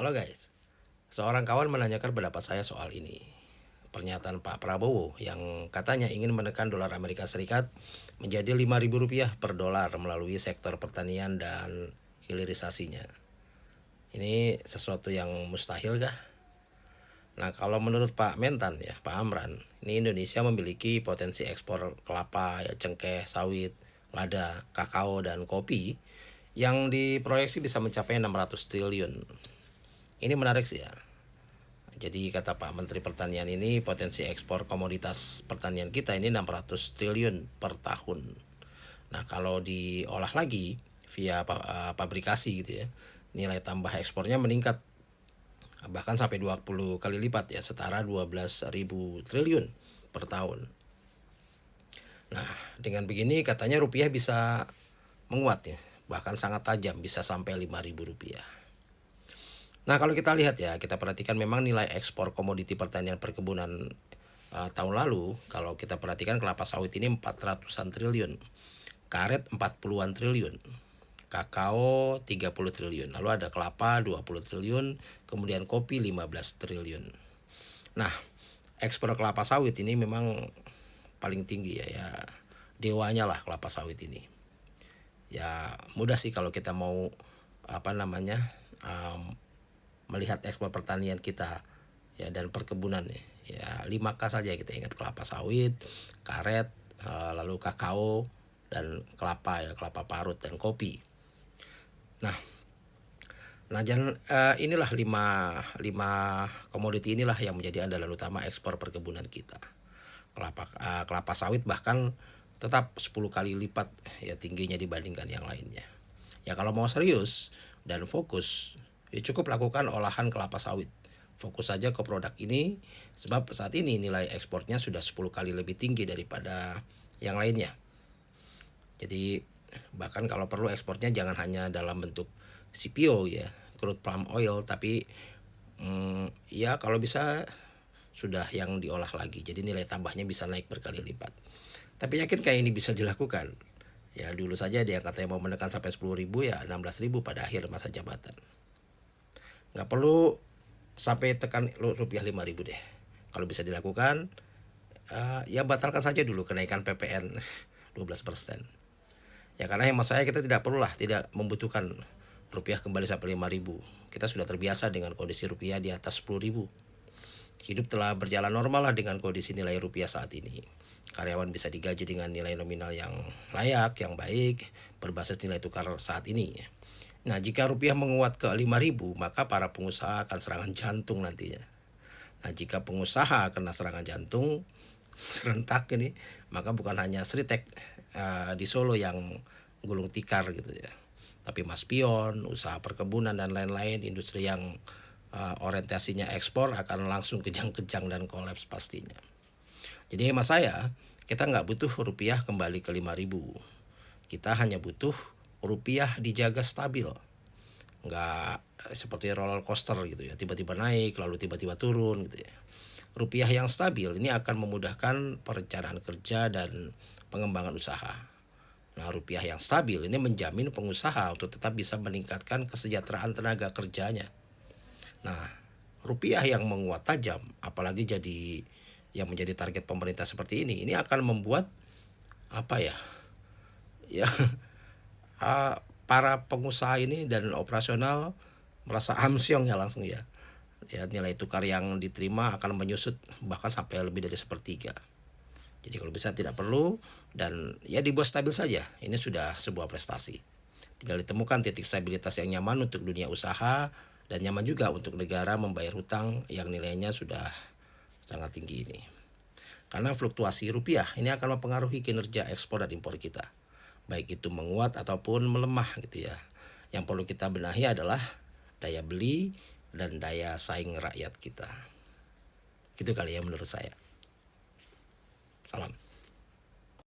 Halo guys, seorang kawan menanyakan pendapat saya soal ini. Pernyataan Pak Prabowo yang katanya ingin menekan dolar Amerika Serikat menjadi Rp5.000 per dolar melalui sektor pertanian dan hilirisasinya. Ini sesuatu yang mustahil kah? Nah, kalau menurut Pak Mentan ya, Pak Amran, ini Indonesia memiliki potensi ekspor kelapa, ya, cengkeh, sawit, lada, kakao, dan kopi yang diproyeksi bisa mencapai 600 triliun. Ini menarik sih ya. Jadi kata Pak Menteri Pertanian ini potensi ekspor komoditas pertanian kita ini 600 triliun per tahun. Nah, kalau diolah lagi via pabrikasi gitu ya, nilai tambah ekspornya meningkat bahkan sampai 20 kali lipat ya, setara 12.000 triliun per tahun. Nah, dengan begini katanya rupiah bisa menguat ya, bahkan sangat tajam, bisa sampai Rp5.000. Nah, kalau kita lihat ya, kita perhatikan memang nilai ekspor komoditi pertanian perkebunan tahun lalu, kalau kita perhatikan kelapa sawit ini 400-an triliun, karet 40-an triliun, kakao 30 triliun, lalu ada kelapa 20 triliun, kemudian kopi 15 triliun. Nah, ekspor kelapa sawit ini memang paling tinggi ya, dewanya lah kelapa sawit ini. Ya mudah sih kalau kita mau melihat ekspor pertanian kita ya dan perkebunan ya 5K saja kita ingat, kelapa sawit, karet, lalu kakao dan kelapa ya, kelapa parut dan kopi. Nah, inilah lima komoditi inilah yang menjadi andalan utama ekspor perkebunan kita. Kelapa sawit bahkan tetap 10 kali lipat ya tingginya dibandingkan yang lainnya. Ya kalau mau serius dan fokus, ya cukup lakukan olahan kelapa sawit. Fokus saja ke produk ini sebab saat ini nilai ekspornya sudah 10 kali lebih tinggi daripada yang lainnya. Jadi bahkan kalau perlu ekspornya jangan hanya dalam bentuk CPO ya, crude palm oil, tapi ya kalau bisa sudah yang diolah lagi. Jadi nilai tambahnya bisa naik berkali lipat. Tapi yakin kayak ini bisa dilakukan? Ya dulu saja dia katanya mau menekan sampai 10.000, ya 16.000 pada akhir masa jabatan. Nggak perlu sampai tekan rupiah 5.000 deh. Kalau bisa dilakukan, ya batalkan saja dulu kenaikan PPN 12%. Ya karena hemat saya kita tidak membutuhkan rupiah kembali sampai 5.000. Kita sudah terbiasa dengan kondisi rupiah di atas 10.000. Hidup telah berjalan normal lah dengan kondisi nilai rupiah saat ini. Karyawan bisa digaji dengan nilai nominal yang layak, yang baik, berbasis nilai tukar saat ini. Nah, jika rupiah menguat ke 5.000, maka para pengusaha akan serangan jantung nantinya. Nah, jika pengusaha kena serangan jantung serentak ini, maka bukan hanya Sritek di Solo yang gulung tikar gitu ya, tapi Mas Pion, usaha perkebunan dan lain-lain, industri yang orientasinya ekspor akan langsung kejang-kejang dan kolaps pastinya. Jadi hemat saya, kita nggak butuh rupiah kembali ke 5.000. Kita hanya butuh rupiah dijaga stabil. Nggak seperti roller coaster gitu ya, tiba-tiba naik lalu tiba-tiba turun gitu ya. Rupiah yang stabil ini akan memudahkan perencanaan kerja dan pengembangan usaha. Nah, rupiah yang stabil ini menjamin pengusaha untuk tetap bisa meningkatkan kesejahteraan tenaga kerjanya. Nah, rupiah yang menguat tajam, apalagi yang menjadi target pemerintah seperti ini akan membuat ya para pengusaha ini dan operasional merasa amsyong ya langsung ya. Ya nilai tukar yang diterima akan menyusut bahkan sampai lebih dari sepertiga. Jadi kalau bisa tidak perlu dan ya dibuat stabil saja. Ini sudah sebuah prestasi. Tinggal ditemukan titik stabilitas yang nyaman untuk dunia usaha dan nyaman juga untuk negara membayar hutang yang nilainya sudah sangat tinggi ini. Karena fluktuasi rupiah ini akan mempengaruhi kinerja ekspor dan impor kita. Baik itu menguat ataupun melemah gitu ya. Yang perlu kita benahi adalah daya beli dan daya saing rakyat kita. Gitu kali ya menurut saya. Salam.